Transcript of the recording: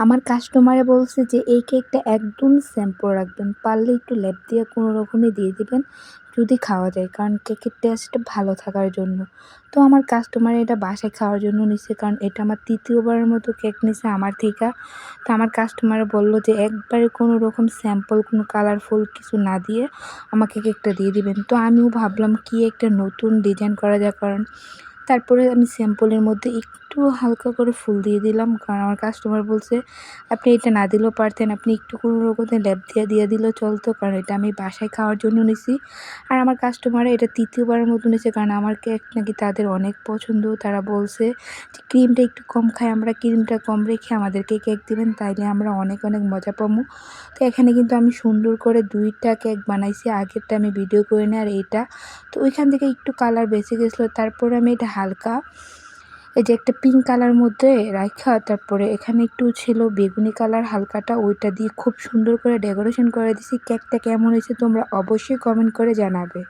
আমার কাস্টমারে বলছে যে এই কেকটা একদম স্যাম্পল রাখবেন। পারলে একটু লেপ দিয়ে কোনো রকমে দিয়ে দিবেন যদি খাওয়া যায়। কারণ কেকের টেস্টটা ভালো থাকার জন্য। তো আমার কাস্টমার এটা বাসায় খাওয়ার জন্য নিছে, কারণ এটা আমার ৩য় বারের মতো কেক নিছে আমার থিকা। তো আমার কাস্টমার বলল যে একবারে কোনো রকম স্যাম্পল কোনো কালারফুল কিছু না দিয়ে আমাকে কেকটা দিয়ে দিবেন। তো আমিও ভাবলাম কি একটা নতুন ডিজাইন করা যায়, কারণ তারপরে আমি স্যাম্পলের মধ্যে একটু হালকা করে ফুল দিয়ে দিলাম। কারণ আমার কাস্টমার বলছে, "আপনি এটা না দিলেও পারতেন, আপনি একটু কোনো রকমে লেপ দিয়ে দিলেও চলতো, কারণ এটা আমি বাসায় খাওয়ার জন্য নিছি।" আর আমার কাস্টমার এটা ৩য় বারের মতো নিছে, কারণ আমার কেক নাকি তাদের অনেক পছন্দ। তারা বলছে যে ক্রিমটা একটু কম খাই আমরা, ক্রিমটা কম রেখে আমাদেরকে কেক দিবেন, তাইলে আমরা অনেক মজা পামু। তো এখানে কিন্তু আমি সুন্দর করে ২ টা কেক বানাইছি। আগেরটা আমি ভিডিও করে নিই আর এইটা। তো ওইখান থেকে একটু কালার বেঁচে গেছিলো। তারপরে আমি এটা হালকা এই যে একটা পিঙ্ক কালার মধ্যে রাইখা, তারপরে এখানে একটু ছিল বেগুনি কালার হালকাটা, ওইটা দিয়ে খুব সুন্দর করে ডেকোরেশন করে দিছি। কেকটা কেমন হয়েছে তোমরা অবশ্যই কমেন্ট করে জানাবে।